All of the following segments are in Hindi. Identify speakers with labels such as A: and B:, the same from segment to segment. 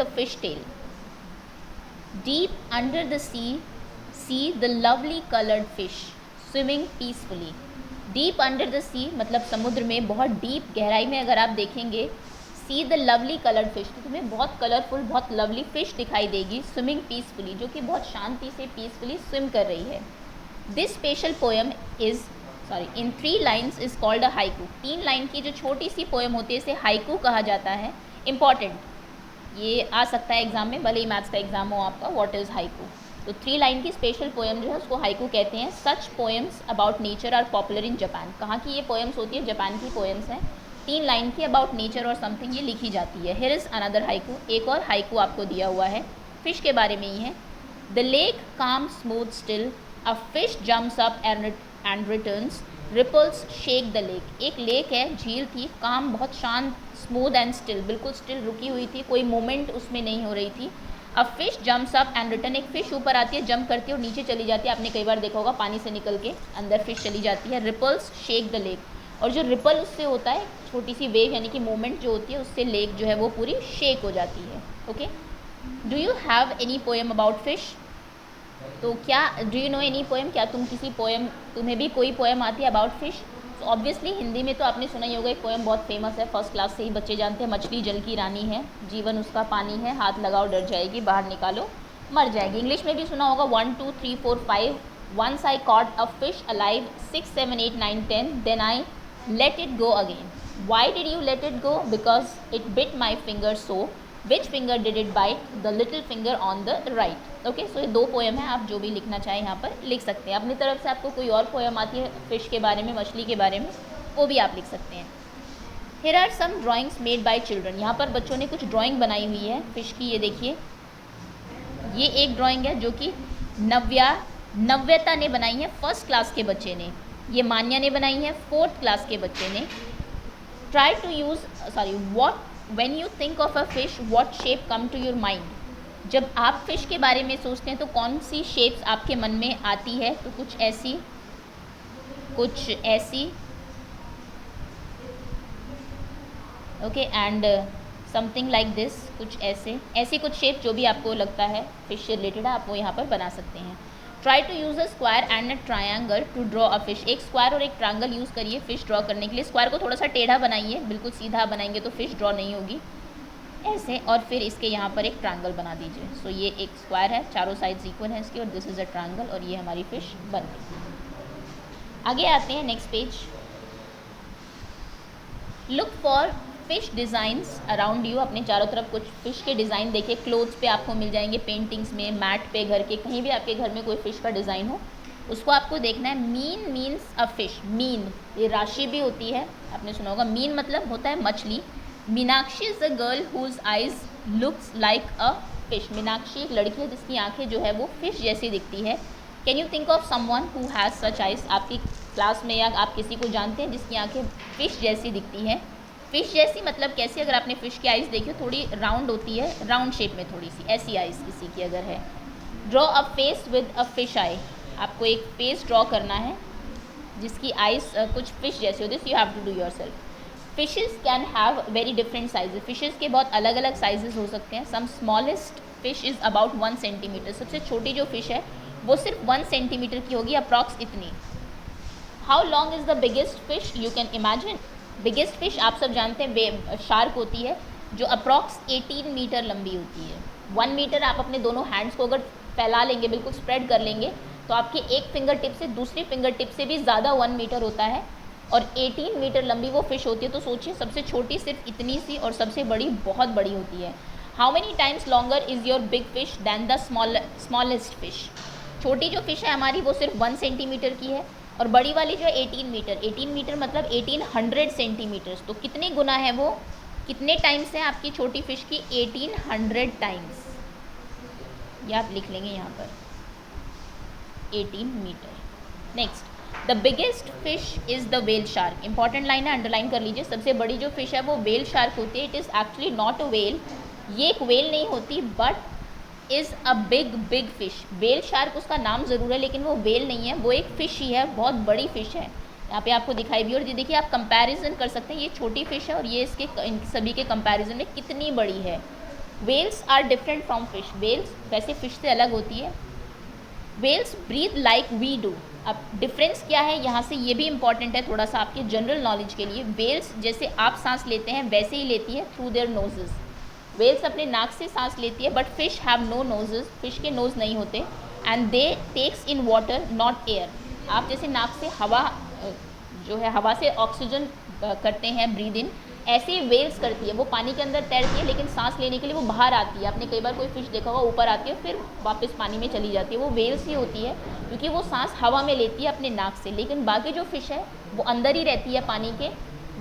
A: The fish tail. Deep under the sea, see the lovely colored fish swimming peacefully. Deep under the sea मतलब समुद्र में बहुत डीप गहराई में अगर आप देखेंगे, see the lovely colored fish, तो तुम्हें बहुत कलरफुल, बहुत लवली फिश दिखाई देगी swimming peacefully, जो कि बहुत शांति से पीसफुली स्विम कर रही है. This special poem is in 3 lines is called a haiku. 3 line की जो छोटी सी पोएम होती है इसे हाइकू कहा जाता है. इम्पॉर्टेंट, ये आ सकता है एग्जाम में, भले ही मैथ्स का एग्जाम हो आपका. What is haiku? तो 3 लाइन की स्पेशल पोएम जो है उसको हाइकू कहते हैं. Such poems about nature are popular in Japan. कहाँ की ये पोएम्स होती है? जापान की पोएम्स हैं. 3 लाइन की अबाउट नेचर और समथिंग ये लिखी जाती है. Here is another haiku. एक और हाइकू आपको दिया हुआ है, फिश के बारे में ही है. The lake calm smooth still, a fish jumps up and returns, ripples shake the lake. एक लेक है, झील थी, काम बहुत शांत, स्मूथ एंड स्टिल, बिल्कुल स्टिल रुकी हुई थी, कोई मूवमेंट उसमें नहीं हो रही थी. A fish jumps up and return, एक फिश ऊपर आती है, जंप करती है और नीचे चली जाती है. आपने कई बार देखा होगा पानी से निकल के अंदर फिश चली जाती है. रिपल्स शेक द लेक, और जो रिपल उससे होता है, छोटी सी वेव यानी कि मूवमेंट जो होती है, उससे लेक जो है वो पूरी शेक हो जाती है. Okay. Do you have any poem about fish? तो क्या do you know any poem, क्या तुम किसी पोएम, तुम्हें भी कोई पोएम आती है अबाउट फिश? तो ऑब्वियसली हिंदी में तो आपने सुना ही होगा, एक पोएम बहुत फेमस है, फर्स्ट क्लास से ही बच्चे जानते हैं. मछली जल की रानी है, जीवन उसका पानी है, हाथ लगाओ डर जाएगी, बाहर निकालो मर जाएगी. इंग्लिश में भी सुना होगा, 1 2 3 4 5. Once I caught a fish alive, 6 7 8 9 10, then I let it go again. Why did you let it go? Because it bit my finger so. Which finger did it bite? The little finger on the right. Okay. So ये 2 पोएम है, आप जो भी लिखना चाहें यहाँ पर लिख सकते हैं. अपनी तरफ से आपको कोई और पोएम आती है फिश के बारे में, मछली के बारे में, वो भी आप लिख सकते हैं. Here are some drawings made by children. यहाँ पर बच्चों ने कुछ ड्राइंग बनाई हुई है फिश की. ये देखिए, ये एक ड्राइंग है जो कि नव्यता ने बनाई है, फर्स्ट क्लास के बच्चे ने. ये मान्या ने बनाई है, 4th क्लास के बच्चे ने. Try to use what when you think of a fish what shape come to your mind. जब आप फिश के बारे में सोचते हैं तो कौन सी शेप्स आपके मन में आती है? तो कुछ ऐसी, okay, and something like this, कुछ ऐसी कुछ शेप जो भी आपको लगता है फिश से रिलेटेड है, आप वो यहाँ पर बना सकते हैं. Try to use a square and a triangle to draw a fish. एक स्क्वायर और एक ट्रायंगल यूज़ करिए फिश ड्रॉ करने के लिए. स्क्वायर को थोड़ा सा टेढ़ा बनाइए, बिल्कुल सीधा बनाएंगे तो फिश ड्रॉ नहीं होगी, ऐसे. और फिर इसके यहाँ पर एक ट्रायंगल बना दीजिए. सो ये एक स्क्वायर है, चारों साइड्स इक्वल है इसके, और दिस इज़ अ ट्रायंगल, और ये हमारी फिश बन गई. आगे आते हैं next page. Look for fish designs around you. अपने चारों तरफ कुछ फिश के डिज़ाइन देखिए. क्लोथ्स पे आपको मिल जाएंगे, पेंटिंग्स में, मैट पे, घर के कहीं भी आपके घर में कोई फिश का डिज़ाइन हो, उसको आपको देखना है. Mean means a fish. Mean ये राशि भी होती है, आपने सुना होगा. मीन मतलब होता है मछली. Meenakshi is a girl whose eyes looks like a fish. Meenakshi एक लड़की है जिसकी आंखें जो है वो फिश जैसी दिखती है. Can you think of someone who has such eyes? आपकी क्लास में या आप किसी को जानते हैं जिसकी आंखें फिश जैसी दिखती हैं? फिश जैसी मतलब कैसी? अगर आपने फ़िश की आइज़ देखी हो, थोड़ी राउंड होती है, राउंड शेप में थोड़ी सी, ऐसी आइज़ किसी की अगर है. Draw a face with a fish eye. आपको एक फेस ड्रॉ करना है जिसकी आइज़ कुछ फिश जैसी हो. This you have to do yourself. Fishes can have very different sizes. Fishes के बहुत अलग अलग साइजेस हो सकते हैं. Some smallest fish is about 1 centimetre. सबसे छोटी जो फिश है वो सिर्फ 1 सेंटीमीटर की होगी, अप्रॉक्स इतनी. How long is the biggest fish? You can imagine. Biggest fish आप सब जानते हैं शार्क होती है, जो अप्रॉक्स 18 मीटर लंबी होती है. 1 मीटर आप अपने दोनों हैंड्स को अगर फैला लेंगे, बिल्कुल स्प्रेड कर लेंगे, तो आपके एक फिंगर टिप से दूसरी फिंगर टिप से भी ज़्यादा 1 मीटर होता है, और 18 मीटर लंबी वो फिश होती है. तो सोचिए, सबसे छोटी सिर्फ इतनी सी और सबसे बड़ी बहुत बड़ी होती है. How many times longer is your big fish than the smallest fish? छोटी जो फिश है हमारी वो सिर्फ 1 सेंटीमीटर की है, और बड़ी वाली जो है 18 मीटर. 18 मीटर मतलब 1800 सेंटीमीटर्स. तो कितने गुना है वो, कितने टाइम्स है आपकी छोटी फिश की? 1800 टाइम्स. ये आप लिख लेंगे यहाँ पर, 18 metre. Next, the biggest fish is the whale shark. Important line है, अंडरलाइन कर लीजिए. सबसे बड़ी जो फिश है वो वेल शार्क होती है. It is actually not a well. ये एक वेल नहीं होती, but is a big fish. Whale shark उसका नाम ज़रूर है, लेकिन वो वेल नहीं है, वो एक फ़िश ही है, बहुत बड़ी फ़िश है. यहाँ पे आपको दिखाई भी, और ये देखिए आप कंपैरिजन कर सकते हैं. ये छोटी फ़िश है और ये इसके सभी के कंपैरिजन में कितनी बड़ी है. Whales are different from fish, whales वैसे फिश से अलग होती है। Whales breathe like we do. अब डिफरेंस क्या है यहाँ से, ये भी इंपॉर्टेंट है थोड़ा सा आपके जनरल नॉलेज के लिए। वेल्स जैसे आप सांस लेते हैं वैसे ही लेती है थ्रू देयर नोजेस। वेल्स अपने नाक से सांस लेती है, but fish have no noses, fish के नोज नहीं होते। And they takes in water not air. आप जैसे नाक से हवा जो है हवा से ऑक्सीजन करते हैं ब्रीद इन, ऐसे ही वेल्स करती है। वो पानी के अंदर तैरती है लेकिन सांस लेने के लिए वो बाहर आती है। आपने कई बार कोई फिश देखा होगा ऊपर आती है फिर वापस पानी में चली जाती है, वो वेल्स ही होती है क्योंकि वो सांस हवा में लेती है अपने नाक से। लेकिन बाकी जो फिश है वो अंदर ही रहती है पानी के,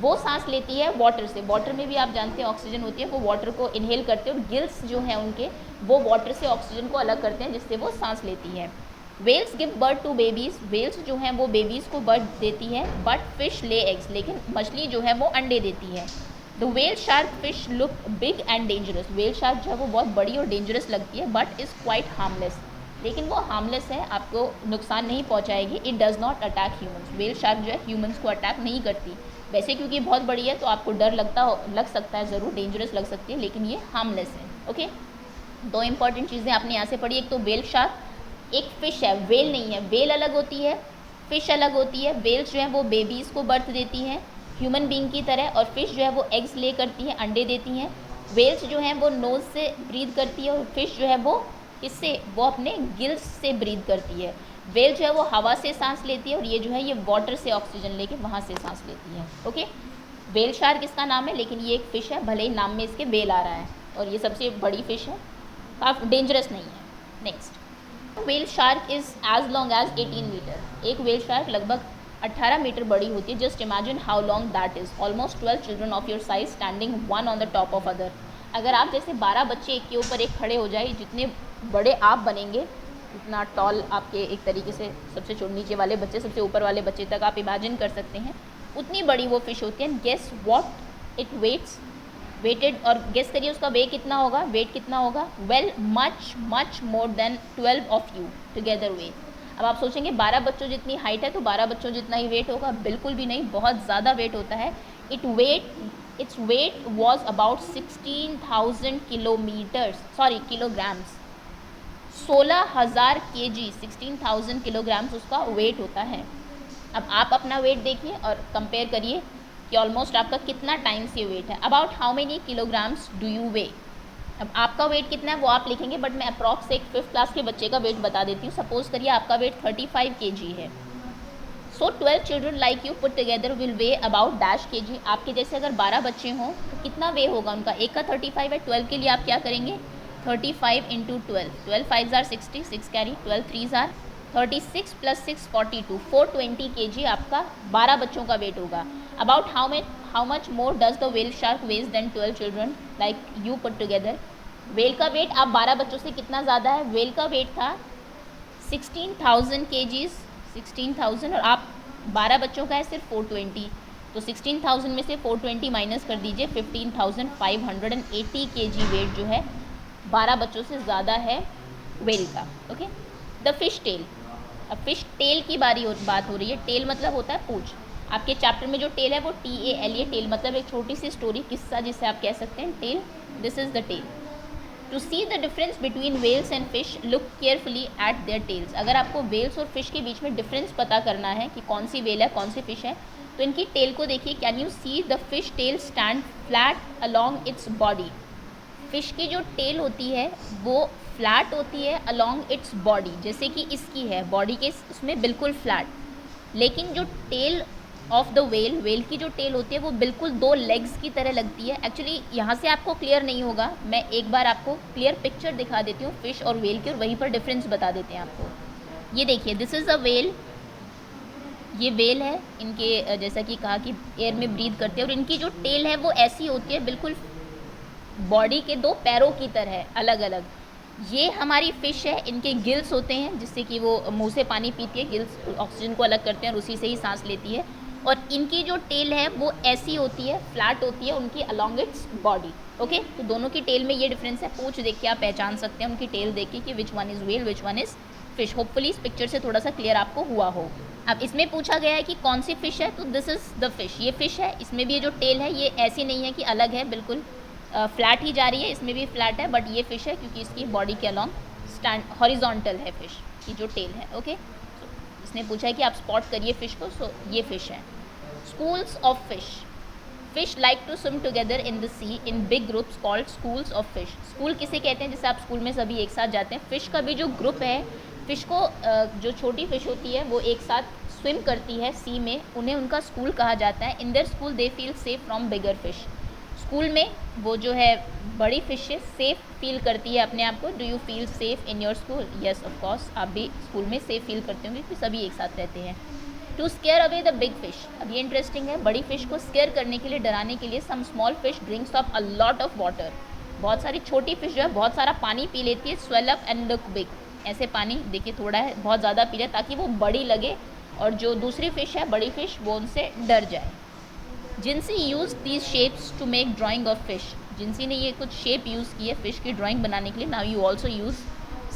A: वो सांस लेती है वाटर से। वाटर में भी आप जानते हैं ऑक्सीजन होती है, वो वाटर को इनहेल करते हैं और गिल्स जो हैं उनके वो वाटर से ऑक्सीजन को अलग करते हैं जिससे वो सांस लेती है। Whales give birth to babies, whales जो हैं वो बेबीज़ को बर्थ देती है, बट फिश ले एग्स, लेकिन मछली जो है वो अंडे देती है। The whale shark fish look big and dangerous, whale shark जो है वो बहुत बड़ी और डेंजरस लगती है, बट इज़ क्वाइट हार्मलेस, लेकिन वो हार्मलेस है, आपको नुकसान नहीं पहुंचाएगी। It does not attack humans, whale shark जो है ह्यूमंस को अटैक नहीं करती। वैसे क्योंकि बहुत बड़ी है तो आपको डर लग सकता है ज़रूर, डेंजरस लग सकती है, लेकिन ये हार्मलेस है। ओके, दो इंपॉर्टेंट चीज़ें आपने यहाँ से पढ़ी, एक तो वेल शार्क, एक फ़िश है, वेल नहीं है। वेल अलग होती है, फ़िश अलग होती है। वेल्स जो है वो बेबीज़ को बर्थ देती हैं ह्यूमन बीइंग की तरह, और फिश जो है वो एग्स ले करती हैं, अंडे देती हैं। वेल्स जो हैं वो नोज़ से ब्रीथ करती है और फिश जो है वो किससे, वो अपने गिल्स से ब्रीथ करती है। वेल जो है वो हवा से सांस लेती है और ये जो है ये वाटर से ऑक्सीजन लेके वहाँ से सांस लेती है। ओके, वेल शार्क इसका नाम है, लेकिन ये एक फ़िश है, भले ही नाम में इसके वेल आ रहा है, और ये सबसे बड़ी फ़िश है, काफ़ी डेंजरस नहीं है। Next, whale shark is as long as 18 metre. एक वेल शार्क लगभग 18 मीटर बड़ी होती है। Just imagine how long that is, almost 12 children of your size standing one on the top of other. अगर आप जैसे 12 बच्चे एक के ऊपर एक खड़े हो जाए, जितने बड़े आप बनेंगे उतना टॉल आपके एक तरीके से सबसे नीचे वाले बच्चे सबसे ऊपर वाले बच्चे तक आप इमेजिन कर सकते हैं, उतनी बड़ी वो फिश होती है। गेस व्हाट इट वेटेड, और गेस करिए उसका वेट कितना होगा, well much more than 12 of you together weight. अब आप सोचेंगे 12 बच्चों जितनी हाइट है तो 12 बच्चों जितना ही वेट होगा, बिल्कुल भी नहीं, बहुत ज़्यादा वेट होता है। Its weight was about 16,000 kilograms, 16,000 kg, 16,000 kilograms उसका वेट होता है। अब आप अपना वेट देखिए और कंपेयर करिए कि ऑलमोस्ट आपका कितना टाइम्स ये वेट है। About how many kilograms do you weigh. अब आपका वेट कितना है वो आप लिखेंगे, बट मैं अप्रॉक्स एक 5th क्लास के बच्चे का वेट बता देती हूँ। सपोज करिए आपका वेट 35 kg है। सो 12 children like you put together will way about dash kg। आपके जैसे अगर 12 बच्चे हों तो कितना वे होगा उनका, एक का 35 है, 12 के लिए आप क्या करेंगे, 35 into 12, 12 5 are 60, 6 carry, 12 3 are 36 plus 6 42, 420 kg आपका 12 बच्चों का वेट होगा। About how much more does the whale shark weighs than 12 children like you put together. Whale का वेट आप 12 बच्चों से कितना ज़्यादा है, वेल का वेट था 16,000 kgs, 16,000, और आप 12 बच्चों का है सिर्फ 420, तो 16,000 में से 420 माइनस कर दीजिए, 15,580 kg वेट जो है 12 बच्चों से ज़्यादा है वेल का। Okay, the fish tail. अब फिश टेल की बात हो रही है। टेल मतलब होता है पूंछ। आपके चैप्टर में जो टेल है वो TAL, ये टेल मतलब एक छोटी सी स्टोरी, किस्सा जिसे आप कह सकते हैं, tail, this is the tail. To see the difference between whales and fish look carefully at their tails. अगर आपको वेल्स और फिश के बीच में डिफरेंस पता करना है कि कौन सी वेल है कौन सी फिश है, तो इनकी टेल को देखिए। Can you see the fish tail stand flat along its body. Fish की जो टेल होती है वो फ्लैट होती है अलॉन्ग इट्स बॉडी, जैसे कि इसकी है बॉडी के उसमें बिल्कुल फ्लैट। लेकिन जो टेल ऑफ द वेल की जो टेल होती है वो बिल्कुल 2 लेग्स की तरह लगती है। एक्चुअली यहाँ से आपको क्लियर नहीं होगा, मैं एक बार आपको क्लियर पिक्चर दिखा देती हूँ फिश और वेल की, और वहीं पर डिफरेंस बता देते हैं आपको। ये देखिए, दिस इज़ अ वेल, ये वेल है, इनके जैसा कि कहा कि एयर में ब्रीथ करते हैं, और इनकी जो टेल है वो ऐसी होती है बिल्कुल बॉडी के 2 पैरों की तरह अलग अलग। ये हमारी फ़िश है, इनके गिल्स होते हैं जिससे कि वो मुंह से पानी पीती है, गिल्स ऑक्सीजन को अलग करते हैं और उसी से ही सांस लेती है। और इनकी जो टेल है वो ऐसी होती है, फ्लैट होती है उनकी अलॉन्ग इट्स बॉडी। ओके, तो दोनों की टेल में ये डिफरेंस है। पूंछ देख के आप पहचान सकते हैं उनकी टेल देख के कि which one is well which one is fish. Hopefully इस पिक्चर से थोड़ा सा क्लियर आपको हुआ हो। अब इसमें पूछा गया है कि कौन सी फ़िश है, तो दिस इज़ द फिश, ये फ़िश है। इसमें भी ये जो टेल है ये ऐसी नहीं है कि अलग है बिल्कुल, फ्लैट ही जा रही है, इसमें भी फ्लैट है, बट ये फ़िश है क्योंकि इसकी बॉडी के अलॉन्ग स्टैंड हॉरिजॉन्टल है फ़िश की जो टेल है। ओके, इसने पूछा है कि आप स्पॉट करिए फ़िश को, सो ये फ़िश है। Schools of fish, fish like to swim together in the sea in big groups called schools of fish. School किसे कहते हैं? जैसे आप स्कूल में सभी एक साथ जाते हैं। फ़िश का भी जो ग्रुप है, फ़िश को जो छोटी फ़िश होती है वो एक साथ स्विम करती है सी में, उन्हें उनका स्कूल कहा जाता है। In their school they feel safe from bigger fish. School में वो जो है बड़ी फिशेस सेफ फील करती है अपने आप को। Do you feel safe in your school? Yes of course, आप भी स्कूल में सेफ फील करते होंगे क्योंकि सभी एक साथ रहते हैं। To scare away the big fish, अब ये इंटरेस्टिंग है, बड़ी फिश को स्केयर करने के लिए, डराने के लिए, some small fish drinks of a lot of water, बहुत सारी छोटी फिश जो है बहुत सारा पानी पी लेती है। Swell up and look big, ऐसे पानी देखिए थोड़ा है, बहुत ज़्यादा पी रहे ताकि वो बड़ी लगे और जो दूसरी फिश है बड़ी फिश वो उनसे डर जाए। जिनसी use these shapes to make drawing of fish, जिनसी ने ये कुछ शेप यूज़ की है फिश की ड्राइंग बनाने के लिए। Now you also use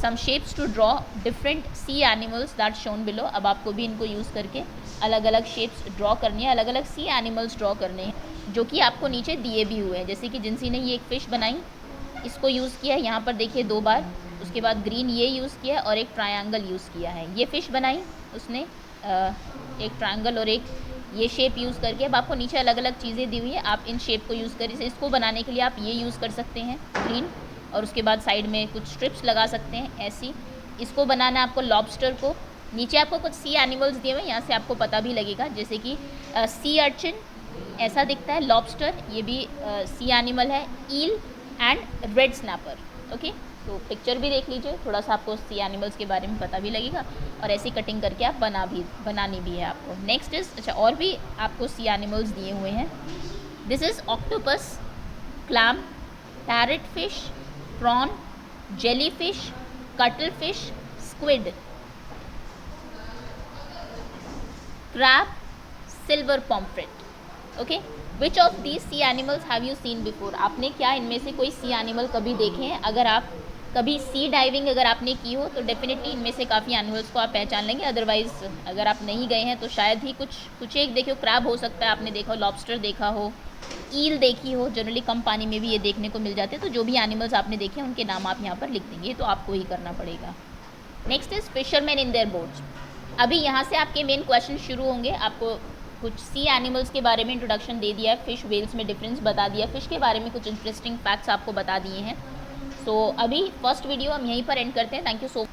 A: some shapes to draw different sea animals that shown below, अब आपको भी इनको यूज़ करके अलग अलग शेप्स ड्रॉ करनी है, अलग अलग सी एनिमल्स ड्रॉ करने हैं जो कि आपको नीचे दिए भी हुए हैं। जैसे कि जिनसी ने ये एक फ़िश बनाई, इसको यूज़ किया है यहाँ पर देखिए 2 बार, उसके बाद ग्रीन ये यूज़ किया और एक ट्रायंगल यूज़ किया है। ये फ़िश बनाई उसने एक ट्रायंगल और एक ये शेप यूज़ करके। अब आपको नीचे अलग अलग चीज़ें दी हुई है, आप इन शेप को यूज़ करिए। इसको बनाने के लिए आप ये यूज़ कर सकते हैं ग्रीन, और उसके बाद साइड में कुछ स्ट्रिप्स लगा सकते हैं ऐसी। इसको बनाना है आपको लॉबस्टर को, नीचे आपको कुछ सी एनिमल्स दिए हुए हैं, यहाँ से आपको पता भी लगेगा, जैसे कि सी अर्चिन ऐसा दिखता है, लॉबस्टर ये भी सी एनिमल है, ईल एंड रेड स्नैपर। ओके, तो पिक्चर भी देख लीजिए, थोड़ा सा आपको सी एनिमल्स के बारे में पता भी लगेगा और ऐसी कटिंग करके आप बनानी भी है आपको। नेक्स्ट इज, अच्छा और भी आपको सी एनिमल्स दिए हुए हैं। This is octopus, clam, parrotfish, prawn, jellyfish, cuttlefish, squid, crab, silver pomfret. Okay, which of these sea animals have you seen before, आपने क्या इनमें से कोई सी एनिमल कभी देखे हैं? अगर आप कभी सी डाइविंग अगर आपने की हो तो डेफिनेटली इनमें से काफ़ी एनिमल्स को आप पहचान लेंगे। अदरवाइज़ अगर आप नहीं गए हैं तो शायद ही कुछ एक देखे हो। क्रैब हो सकता है आपने देखा हो, लॉबस्टर देखा हो, ईल देखी हो, जनरली कम पानी में भी ये देखने को मिल जाते हैं। तो जो भी एनिमल्स आपने देखे हैं उनके नाम आप यहाँ पर लिख देंगे, तो आपको ही करना पड़ेगा। Next is fisherman in their boats. अभी यहाँ से आपके मेन क्वेश्चन शुरू होंगे। आपको कुछ सी एनिमल्स के बारे में इंट्रोडक्शन दे दिया है, फिश वेल्स में डिफरेंस बता दिया, फिश के बारे में कुछ इंटरेस्टिंग फैक्ट्स आपको बता दिए हैं। सो अभी फर्स्ट वीडियो हम यहीं पर एंड करते हैं। Thank you so